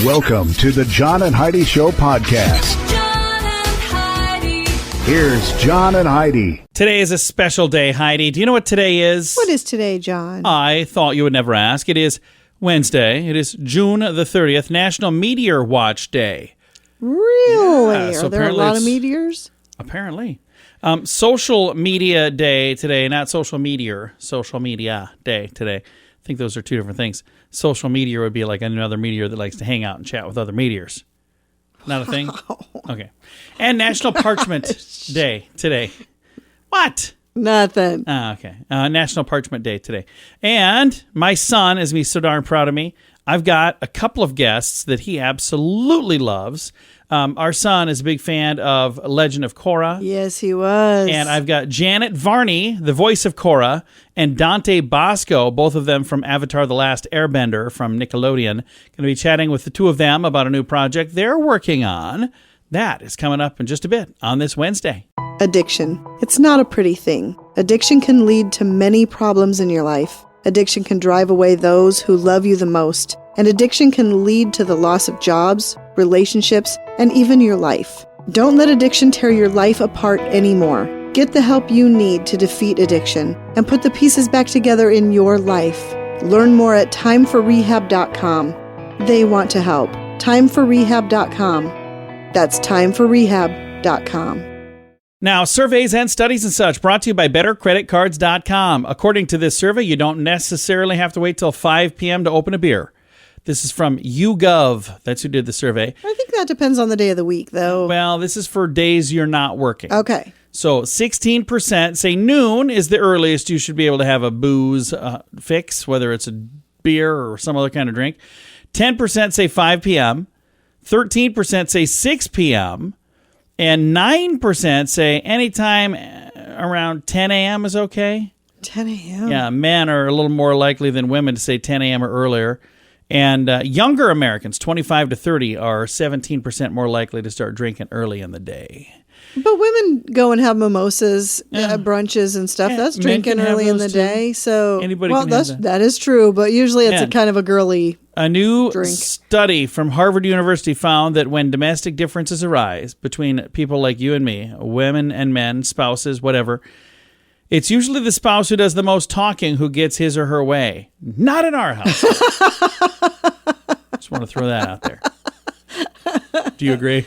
Welcome to the John and Heidi Show podcast. John and Heidi. Here's John and Heidi. Today is a special day, Heidi. Do you know what today is? What is today, John? I thought you would never ask. It is Wednesday. It is June the 30th, National Meteor Watch Day. Really? Yeah, so Are there a lot of it's- meteors? Apparently. Social Media Day today, not Social Meteor. Social Media Day today. I think those are two different things. Social meteor would be like another meteor that likes to hang out and chat with other meteors. Not a thing? Okay. And National Parchment Day today. What? Nothing. Okay. National Parchment Day today. And my son is me so darn proud of me. I've got a couple of guests that he absolutely loves. Our son is a big fan of Legend of Korra. Yes, he was. And I've got JANET VARNEY, the voice of Korra, and Dante Basco, both of them from Avatar: The Last Airbender from Nickelodeon. Going to be chatting with the two of them about a new project they're working on. That is coming up in just a bit on this Wednesday. Addiction. It's not a pretty thing. Addiction can lead to many problems in your life. Addiction can drive away those who love you the most. And addiction can lead to the loss of jobs, relationships, and even your life. Don't let addiction tear your life apart anymore. Get the help you need to defeat addiction and put the pieces back together in your life. Learn more at timeforrehab.com. They want to help. Timeforrehab.com. That's timeforrehab.com. Now, surveys and studies and such brought to you by BetterCreditCards.com. According to this survey, you don't necessarily have to wait till 5 p.m. to open a beer. This is from YouGov. That's who did the survey. I think that depends on the day of the week, though. Well, this is for days you're not working. Okay. So 16% say noon is the earliest you should be able to have a booze fix, whether it's a beer or some other kind of drink. 10% say 5 p.m. 13% say 6 p.m. And 9% say anytime around 10 a.m. is okay. 10 a.m.? Yeah, men are a little more likely than women to say 10 a.m. or earlier. And younger Americans, 25 to 30, are 17% more likely to start drinking early in the day. But women go and have mimosas, brunches and stuff. Yeah, That's men drinking can have early in the those too. day. So, Anybody can have that. that is true. But usually it's Yeah. a kind of a girly. A new Drink. study from Harvard University found that when domestic differences arise between people like you and me, women and men, spouses, whatever, it's usually the spouse who does the most talking who gets his or her way. Not in our house. Just want to throw that out there. Do you agree?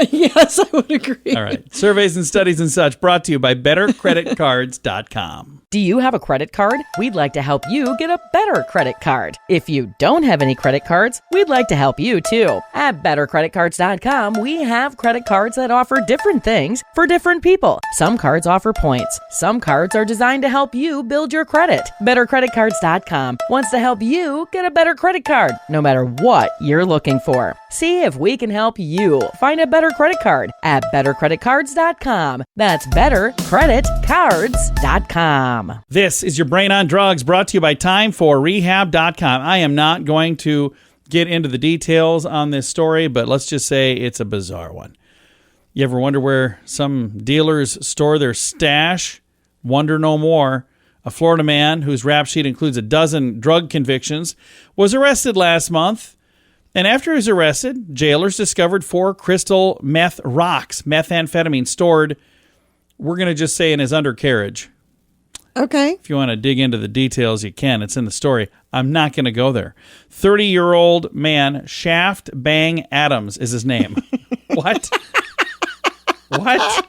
Yes, I would agree. All right. Surveys and studies and such brought to you by BetterCreditCards.com. Do you have a credit card? We'd like to help you get a better credit card. If you don't have any credit cards, we'd like to help you too. At BetterCreditCards.com, we have credit cards that offer different things for different people. Some cards offer points. Some cards are designed to help you build your credit. BetterCreditCards.com wants to help you get a better credit card, no matter what you're looking for. See if we can help you find a better credit card at BetterCreditCards.com. That's BetterCreditCards.com. This is your Brain on Drugs brought to you by TimeForRehab.com. I am not going to get into the details on this story, but let's just say it's a bizarre one. You ever wonder where some dealers store their stash? Wonder no more. A Florida man whose rap sheet includes a dozen drug convictions was arrested last month. And after he was arrested, jailers discovered 4 crystal meth rocks, methamphetamine, stored, we're going to just say, in his undercarriage. Okay. If you want to dig into the details, you can. It's in the story. I'm not going to go there. 30-year-old man, Shaft Bang Adams is his name. What? What?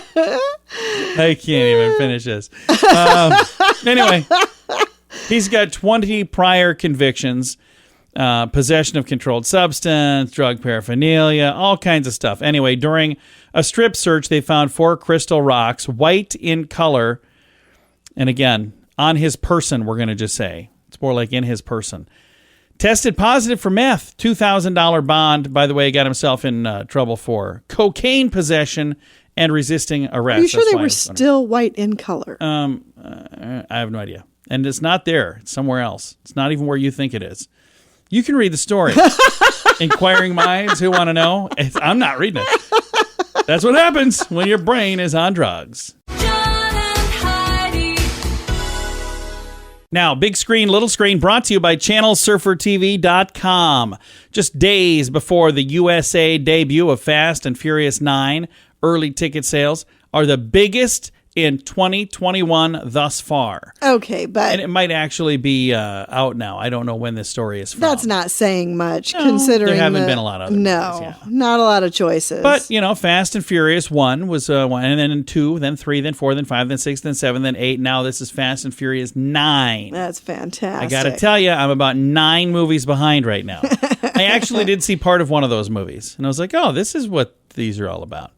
I can't even finish this. Anyway, he's got 20 prior convictions, possession of controlled substance, drug paraphernalia, all kinds of stuff. Anyway, during a strip search, they found 4 crystal rocks, white in color. And again, on his person, we're going to just say. It's more like in his person. Tested positive for meth. $2,000 bond. By the way, got himself in trouble for cocaine possession and resisting arrest. Are you sure That's they why I were was wondering. still white in color? I have no idea. And it's not there. It's somewhere else. It's not even where you think it is. You can read the story. Inquiring minds who want to know. I'm not reading it. That's what happens when your brain is on drugs. Now, big screen, little screen, brought to you by channelsurfertv.com. Just days before the USA debut of Fast and Furious 9, early ticket sales are the biggest in 2021 thus far. Okay, but... And it might actually be out now. I don't know when this story is from. That's not saying much, considering there haven't been a lot of other movies, yeah. Not a lot of choices. But, Fast and Furious 1 was 1, and then 2, then 3, then 4, then 5, then 6, then 7, then 8. Now this is Fast and Furious 9. That's fantastic. I got to tell you, I'm about 9 movies behind right now. I actually did see part of one of those movies, and I was like, oh, this is what these are all about.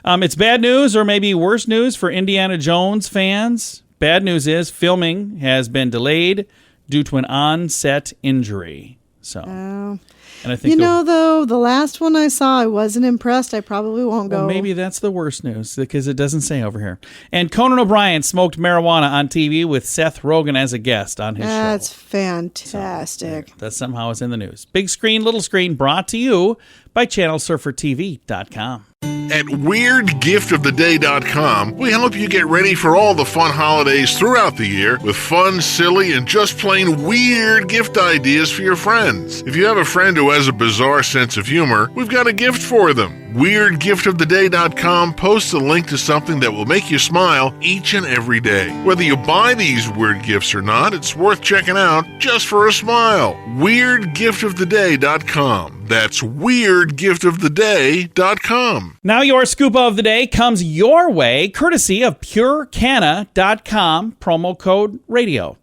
It's bad news, or maybe worse news for Indiana Jones fans. Bad news is filming has been delayed due to an on-set injury. So, and I think though, the last one I saw, I wasn't impressed. I probably won't go. Well, maybe that's the worst news because it doesn't say over here. And Conan O'Brien smoked marijuana on TV with Seth Rogen as a guest on his show. That's fantastic. So, that somehow is in the news. Big screen, little screen, brought to you by channelsurfertv.com. At WeirdGiftOfTheDay.com, we help you get ready for all the fun holidays throughout the year with fun, silly, and just plain weird gift ideas for your friends. If you have a friend who has a bizarre sense of humor, we've got a gift for them. WeirdGiftOfTheDay.com posts a link to something that will make you smile each and every day. Whether you buy these weird gifts or not, it's worth checking out just for a smile. WeirdGiftOfTheDay.com. That's WeirdGiftOfTheDay.com. Now your scoop of the day comes your way, courtesy of PureCanna.com, promo code radio.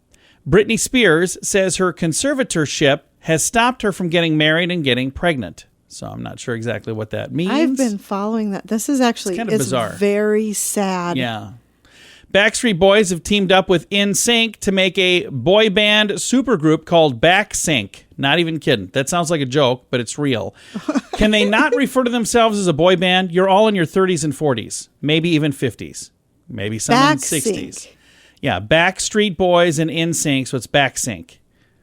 Britney Spears says her conservatorship has stopped her from getting married and getting pregnant. So I'm not sure exactly what that means. I've been following that. This is actually kind of bizarre. Very sad. Yeah. Backstreet Boys have teamed up with NSYNC to make a boy band supergroup called Backsync. Not even kidding. That sounds like a joke, but it's real. Can they not refer to themselves as a boy band? You're all in your 30s and 40s, maybe even 50s, maybe some in 60s. Yeah, Backstreet Boys and NSYNC, so it's Backsync.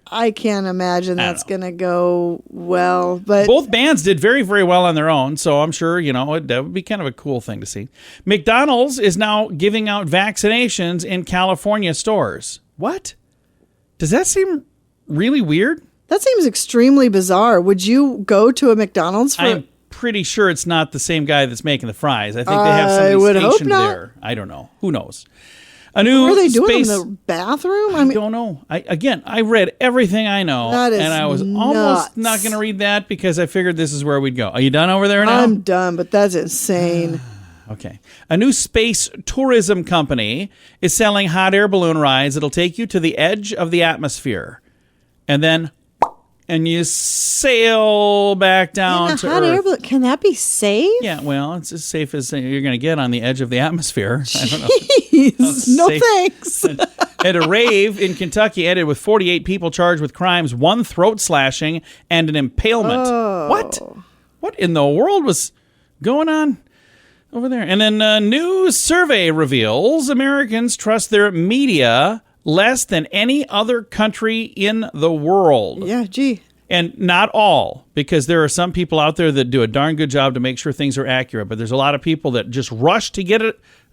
I can't imagine that's going to go well. But both bands did very, very well on their own, so I'm sure, that would be kind of a cool thing to see. McDonald's is now giving out vaccinations in California stores. What? Does that seem really weird? That seems extremely bizarre. Would you go to a McDonald's for... I'm pretty sure it's not the same guy that's making the fries. I think they have somebody stationed there. I don't know. Who knows? What are they doing in the bathroom? I don't know. I read everything I know, and I was almost not going to read that because I figured this is where we'd go. Are you done over there now? I'm done, but that's insane. Okay. A new space tourism company is selling hot air balloon rides that'll take you to the edge of the atmosphere, and you sail back down to Earth. Can that be safe? Yeah, well, it's as safe as you're going to get on the edge of the atmosphere. I don't know. No thanks. At a rave in Kentucky ended with 48 people charged with crimes, 1 throat slashing, and an impalement. Oh. What in the world was going on over there? And then a new survey reveals Americans trust their media less than any other country in the world. Yeah, gee. And not all, because there are some people out there that do a darn good job to make sure things are accurate. But there's a lot of people that just rush to get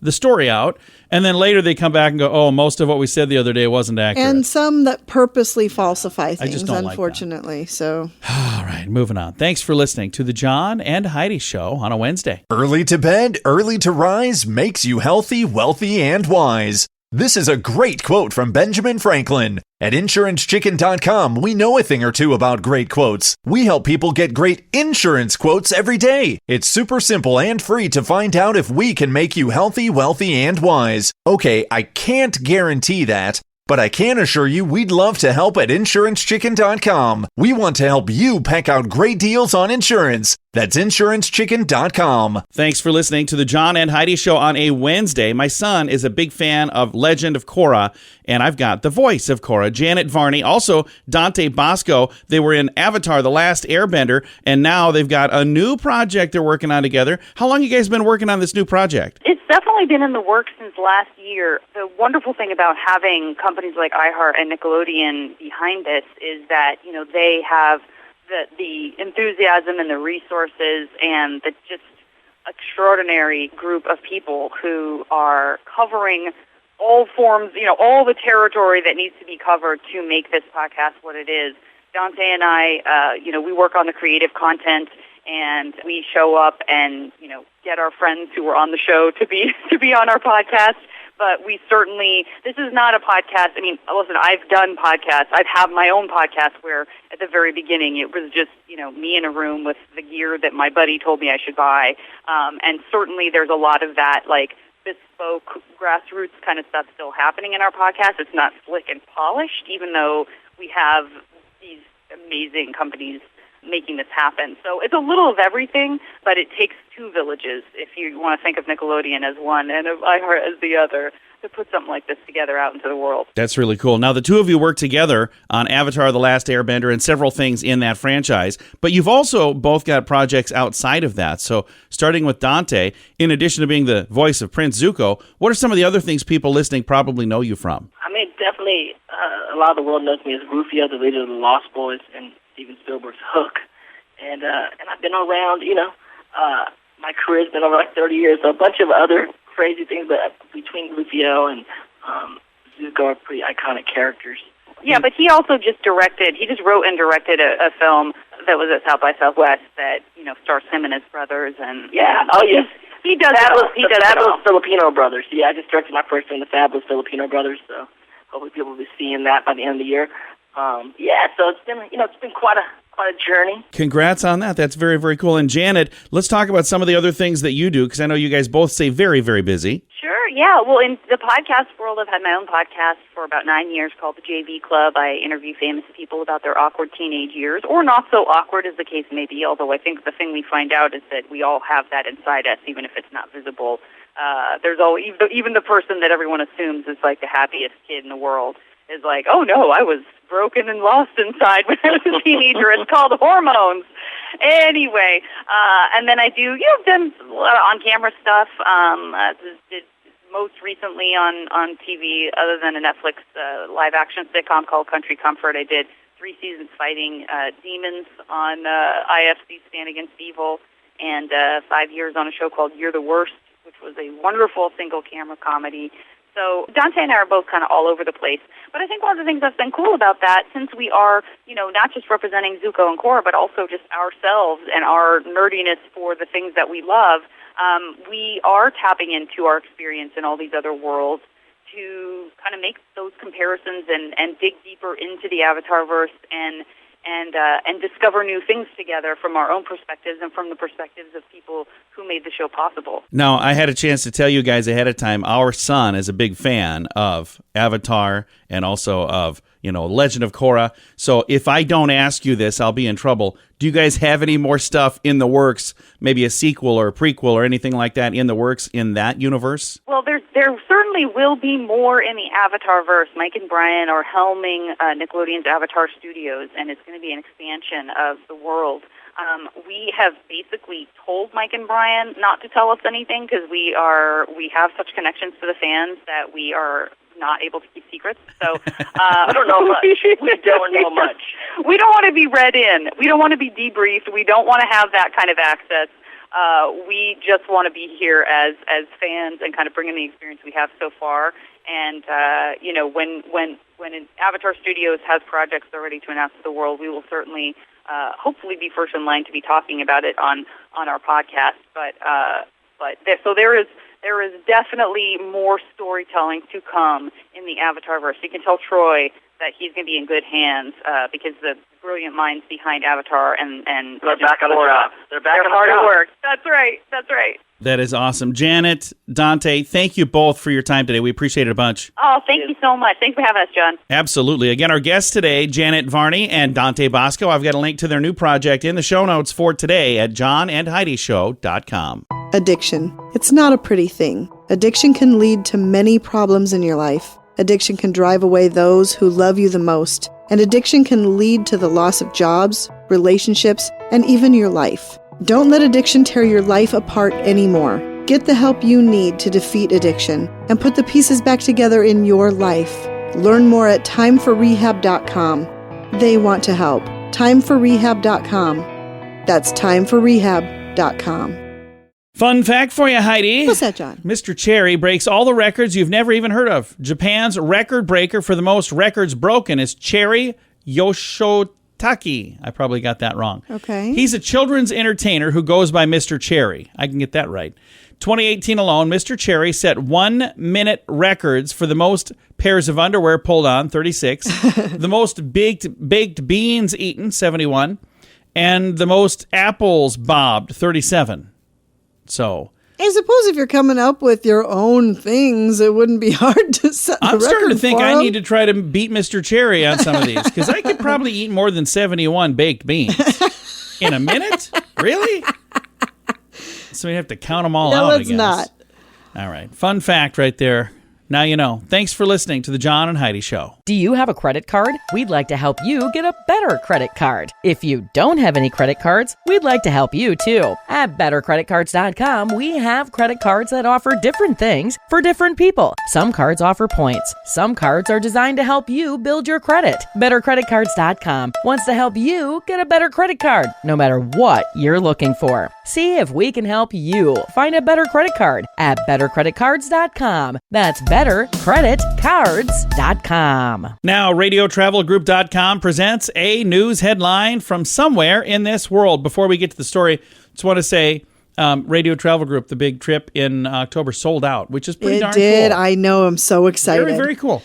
the story out, and then later they come back and go, oh, most of what we said the other day wasn't accurate. And some that purposely falsify things, I just don't unfortunately. Like that. So. All right, moving on. Thanks for listening to the John and Heidi Show on a Wednesday. Early to bed, early to rise makes you healthy, wealthy, and wise. This is a great quote from Benjamin Franklin. At InsuranceChicken.com, we know a thing or two about great quotes. We help people get great insurance quotes every day. It's super simple and free to find out if we can make you healthy, wealthy, and wise. Okay, I can't guarantee that, but I can assure you we'd love to help at InsuranceChicken.com. We want to help you peck out great deals on insurance. That's InsuranceChicken.com. Thanks for listening to the John and Heidi Show on a Wednesday. My son is a big fan of Legend of Korra, and I've got the voice of Korra, Janet Varney, also Dante Basco. They were in Avatar, The Last Airbender, and now they've got a new project they're working on together. How long have you guys been working on this new project? It's definitely been in the works since last year. The wonderful thing about having companies like iHeart and Nickelodeon behind this is that, they have the enthusiasm and the resources and the just extraordinary group of people who are covering all forms, all the territory that needs to be covered to make this podcast what it is. Dante and I, we work on the creative content, and we show up and, get our friends who were on the show to be on our podcast. But we certainly, this is not a podcast. I mean, listen, I've done podcasts. I've had my own podcast where at the very beginning it was just, me in a room with the gear that my buddy told me I should buy. And certainly there's a lot of that, like, bespoke grassroots kind of stuff still happening in our podcast. It's not slick and polished, even though we have these amazing companies making this happen. So it's a little of everything, but it takes two villages, if you want to think of Nickelodeon as one and of iHeart as the other, to put something like this together out into the world. That's really cool. Now, the two of you work together on Avatar: The Last Airbender and several things in that franchise, but you've also both got projects outside of that. So starting with Dante, in addition to being the voice of Prince Zuko, what are some of the other things people listening probably know you from? I mean, definitely a lot of the world knows me as Rufio, the leader of the Lost Boys, and Steven Spielberg's Hook. And I've been around, my career's been over like 30 years, so a bunch of other crazy things, but between Rufio and Zuko are pretty iconic characters. Yeah, but he also just wrote and directed a film that was at South by Southwest that, stars him and his brothers. And yeah, he does Fabulous Filipino Brothers. Yeah, I just directed my first film, The Fabulous Filipino Brothers, so hopefully people will be seeing that by the end of the year. So it's been quite a journey. Congrats on that. That's very, very cool. And Janet, let's talk about some of the other things that you do, because I know you guys both stay very, very busy. Sure, yeah. Well, in the podcast world, I've had my own podcast for about 9 years called the JV Club. I interview famous people about their awkward teenage years, or not so awkward as the case may be, although I think the thing we find out is that we all have that inside us, even if it's not visible. There's always, even the person that everyone assumes is like the happiest kid in the world is like, oh no, I was broken and lost inside when I was a teenager. It's called hormones. Anyway, and then I do, done a lot of on-camera stuff. Did most recently on TV, other than a Netflix live-action sitcom called Country Comfort. I did 3 seasons fighting demons on IFC Stand Against Evil, and 5 years on a show called You're the Worst, which was a wonderful single-camera comedy. So Dante and I are both kind of all over the place. But I think one of the things that's been cool about that, since we are, not just representing Zuko and Korra, but also just ourselves and our nerdiness for the things that we love, we are tapping into our experience in all these other worlds to kind of make those comparisons and dig deeper into the Avatarverse and discover new things together from our own perspectives and from the perspectives of people who made the show possible. Now, I had a chance to tell you guys ahead of time, our son is a big fan of Avatar and also of, Legend of Korra. So if I don't ask you this, I'll be in trouble. Do you guys have any more stuff in the works, maybe a sequel or a prequel or anything like that in the works in that universe? Well, there certainly will be more in the Avatarverse. Mike and Brian are helming Nickelodeon's Avatar Studios, and it's going to be an expansion of the world. We have basically told Mike and Brian not to tell us anything because we have such connections to the fans that we are not able to keep secrets. So I don't know much. We don't know much. We don't want to be read in. We don't want to be debriefed. We don't want to have that kind of access. We just want to be here as fans and kind of bring in the experience we have so far. And when Avatar Studios has projects they're ready to announce to the world, we will certainly hopefully be first in line to be talking about it on our podcast. So there is definitely more storytelling to come in the Avatarverse. You can tell Troy that he's going to be in good hands because the brilliant minds behind Avatar and they're back on the job. They're hard at work. That's right. That is awesome. Janet, Dante, thank you both for your time today. We appreciate it a bunch. Oh, thank you so much. Thanks for having us, John. Absolutely. Again, our guests today, Janet Varney and Dante Basco. I've got a link to their new project in the show notes for today at johnandheidishow.com. Addiction. It's not a pretty thing. Addiction can lead to many problems in your life. Addiction can drive away those who love you the most. And addiction can lead to the loss of jobs, relationships, and even your life. Don't let addiction tear your life apart anymore. Get the help you need to defeat addiction and put the pieces back together in your life. Learn more at timeforrehab.com. They want to help. Timeforrehab.com. That's timeforrehab.com. Fun fact for you, Heidi. What's that, John? Mr. Cherry breaks all the records you've never even heard of. Japan's record breaker for the most records broken is Cherry Yoshitake. I probably got that wrong. Okay. He's a children's entertainer who goes by Mr. Cherry. I can get that right. 2018 alone, Mr. Cherry set 1 minute records for the most pairs of underwear pulled on, 36, the most baked beans eaten, 71, and the most apples bobbed, 37. So I suppose if you're coming up with your own things, it wouldn't be hard to set the I'm starting to record think for I him. need to try to beat Mr. Cherry on some of these because I could probably eat more than 71 baked beans in a minute. Really? So we have to count them all No, out. it's I guess. not. All right, fun fact right there. Now you know. Thanks for listening to the John and Heidi Show. Do you have a credit card? We'd like to help you get a better credit card. If you don't have any credit cards, we'd like to help you too. At bettercreditcards.com, we have credit cards that offer different things for different people. Some cards offer points. Some cards are designed to help you build your credit. Bettercreditcards.com wants to help you get a better credit card, no matter what you're looking for. See if we can help you find a better credit card at bettercreditcards.com. That's bettercreditcards.com. Now, RadioTravelGroup.com presents a news headline from somewhere in this world. Before we get to the story, just want to say Radio Travel Group, the big trip in October, sold out, which is pretty darn did. cool. I know. I'm so excited. Very, very cool.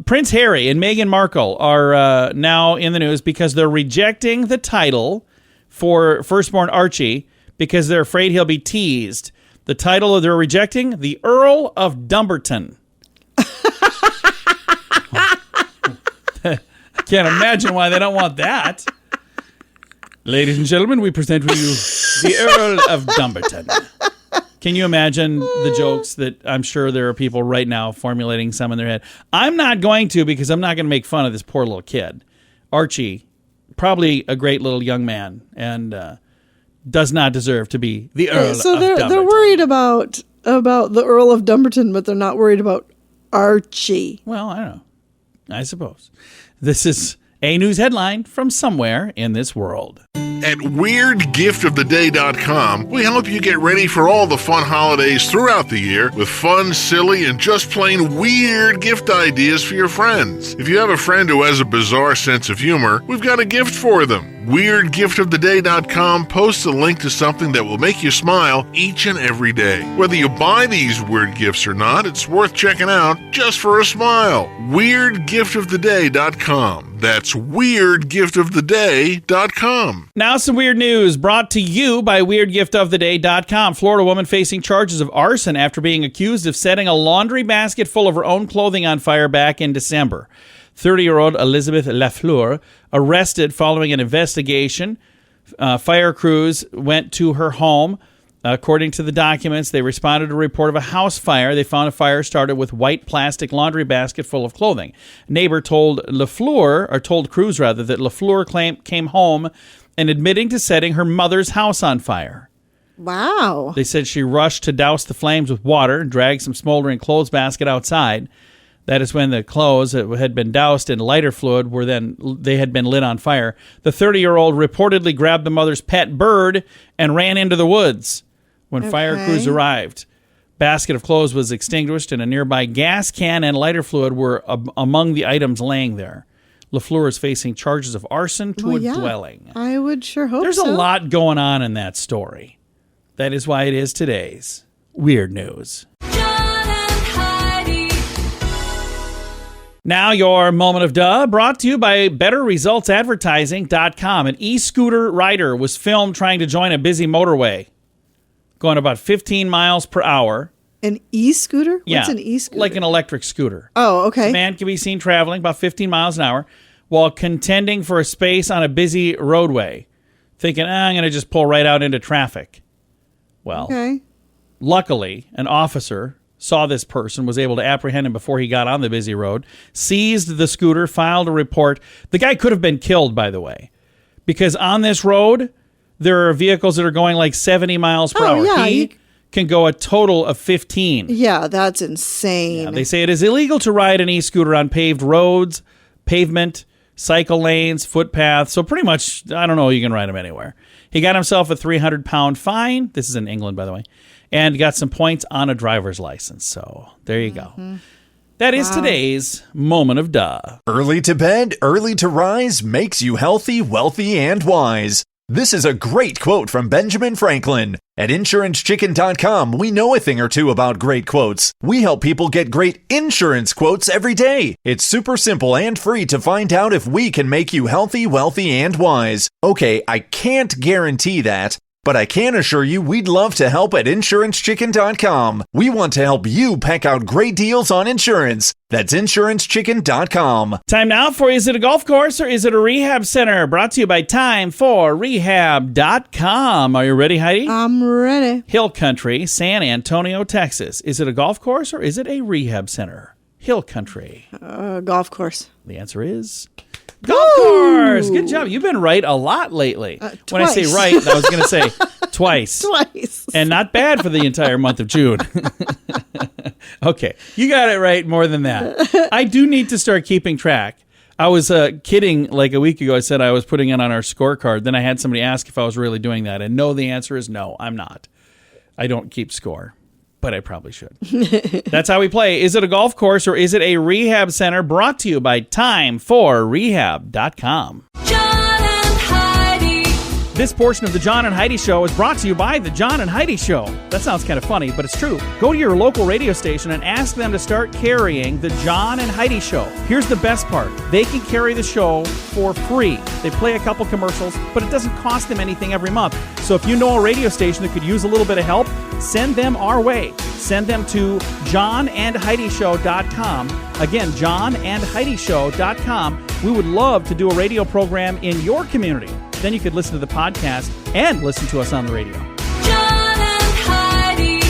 Prince Harry and Meghan Markle are now in the news because they're rejecting the title for firstborn Archie because they're afraid he'll be teased. The title they're rejecting, the Earl of Dumbarton. I can't imagine why they don't want that. Ladies and gentlemen, we present to you the Earl of Dumbarton. Can you imagine the jokes that I'm sure there are people right now formulating some in their head? I'm not going to because I'm not going to make fun of this poor little kid. Archie, probably a great little young man, and does not deserve to be the Earl of Dumbarton. They're worried about the Earl of Dumbarton, but they're not worried about Archie. Well, I don't know. I suppose. This is a news headline from somewhere in this world. At WeirdGiftOfTheDay.com, we help you get ready for all the fun holidays throughout the year with fun, silly, and just plain weird gift ideas for your friends. If you have a friend who has a bizarre sense of humor, we've got a gift for them. WeirdGiftOfTheDay.com posts a link to something that will make you smile each and every day. Whether you buy these weird gifts or not, it's worth checking out just for a smile. WeirdGiftOfTheDay.com. That's WeirdGiftOfTheDay.com. Now some weird news brought to you by WeirdGiftOfTheDay.com. Florida woman facing charges of arson after being accused of setting a laundry basket full of her own clothing on fire back in December. 30-year-old Elizabeth Lafleur arrested following an investigation. Fire crews went to her home. According to the documents, they responded to a report of a house fire. They found a fire started with white plastic laundry basket full of clothing. A neighbor told crews that Lafleur came home and admitting to setting her mother's house on fire. Wow. They said she rushed to douse the flames with water and dragged some smoldering clothes basket outside. That is when the clothes that had been doused in lighter fluid they had been lit on fire. The 30-year-old reportedly grabbed the mother's pet bird and ran into the woods when fire crews arrived. Basket of clothes was extinguished and a nearby gas can and lighter fluid were among the items laying there. Lafleur is facing charges of arson to a dwelling. I would sure hope There's so. a lot going on in that story. That is why it is today's Weird News. John and Heidi. Now your moment of duh, brought to you by BetterResultsAdvertising.com. An e-scooter rider was filmed trying to join a busy motorway, going about 15 miles per hour. An e-scooter? What's Yeah, an e-scooter? like an electric scooter. Oh, okay. A man can be seen traveling about 15 miles an hour while contending for a space on a busy roadway, thinking, I'm going to just pull right out into traffic. Well, luckily, an officer saw this person, was able to apprehend him before he got on the busy road, seized the scooter, filed a report. The guy could have been killed, by the way, because on this road, there are vehicles that are going like 70 miles per hour. Yeah, he can go a total of 15. Yeah, that's insane. Yeah, they say it is illegal to ride an e-scooter on paved roads, pavement, cycle lanes, footpaths. So pretty much, I don't know, you can ride him anywhere. He got himself a 300-pound fine. This is in England, by the way. And got some points on a driver's license. So there you go. That is today's moment of duh. Early to bed, early to rise makes you healthy, wealthy, and wise. This is a great quote from Benjamin Franklin. At InsuranceChicken.com, we know a thing or two about great quotes. We help people get great insurance quotes every day. It's super simple and free to find out if we can make you healthy, wealthy, and wise. Okay, I can't guarantee that, but I can assure you we'd love to help at InsuranceChicken.com. We want to help you peck out great deals on insurance. That's InsuranceChicken.com. Time now for Is It a Golf Course or Is It a Rehab Center? Brought to you by TimeForRehab.com. Are you ready, Heidi? I'm ready. Hill Country, San Antonio, Texas. Is it a golf course or is it a rehab center? Hill Country. Golf course. The answer is golf course. Good job. You've been right a lot lately. When I say right, I was going to say twice. Twice. And not bad for the entire month of June. Okay. You got it right more than that. I do need to start keeping track. I was kidding like a week ago. I said I was putting it on our scorecard. Then I had somebody ask if I was really doing that. And no, the answer is no, I'm not. I don't keep score. But I probably should. That's how we play. Is it a golf course or is it a rehab center? Brought to you by TimeForRehab.com. John and Heidi. This portion of the John and Heidi Show is brought to you by the John and Heidi Show. That sounds kind of funny, but it's true. Go to your local radio station and ask them to start carrying the John and Heidi Show. Here's the best part. They can carry the show for free. They play a couple commercials, but it doesn't cost them anything every month. So if you know a radio station that could use a little bit of help, send them our way. Send them to johnandheidishow.com. Again, johnandheidishow.com. We would love to do a radio program in your community. Then you could listen to the podcast and listen to us on the radio. John and Heidi.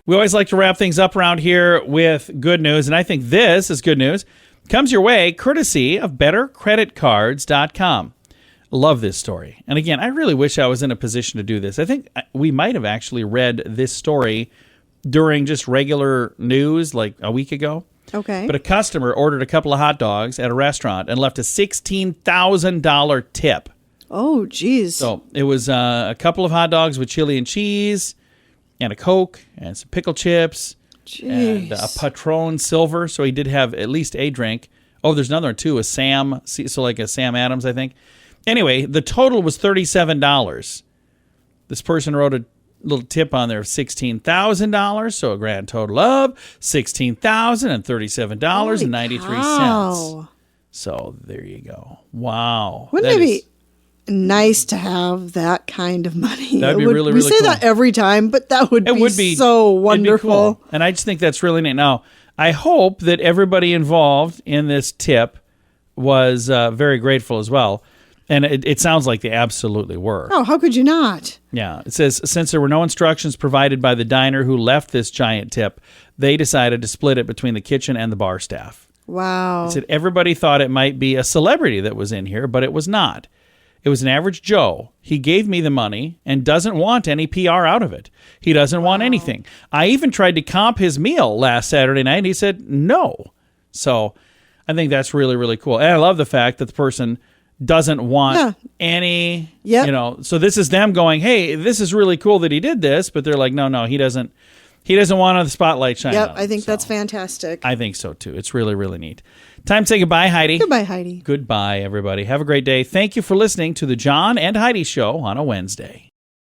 We always like to wrap things up around here with good news, and I think this is good news. Comes your way courtesy of BetterCreditCards.com. Love this story. And again, I really wish I was in a position to do this. I think we might have actually read this story during just regular news like a week ago. Okay. But a customer ordered a couple of hot dogs at a restaurant and left a $16,000 tip. Oh, geez. So it was a couple of hot dogs with chili and cheese and a Coke and some pickle chips and a Patron Silver. So he did have at least a drink. Oh, there's another one too, a Sam, so like a Sam Adams, I think. Anyway, the total was $37. This person wrote a little tip on there of $16,000, so a grand total of $16,037.93. So there you go. Wow. Wouldn't it be nice to have that kind of money? That'd be really, really cool. We say cool. that every time, but that would be so wonderful. It'd be cool. And I just think that's really neat. Now, I hope that everybody involved in this tip was very grateful as well. And it sounds like they absolutely were. Oh, how could you not? Yeah. It says, since there were no instructions provided by the diner who left this giant tip, they decided to split it between the kitchen and the bar staff. Wow. It said everybody thought it might be a celebrity that was in here, but it was not. It was an average Joe. He gave me the money and doesn't want any PR out of it. He doesn't want anything. I even tried to comp his meal last Saturday night, and he said no. So I think that's really, really cool. And I love the fact that the person doesn't want any, so this is them going, hey, this is really cool that he did this, but they're like, no, he doesn't want the spotlight shining on him. I think that's fantastic. I think so too. It's really, really neat. Time to say goodbye, Heidi. Goodbye, Heidi. Goodbye, everybody. Have a great day. Thank you for listening to the John and Heidi Show on a Wednesday.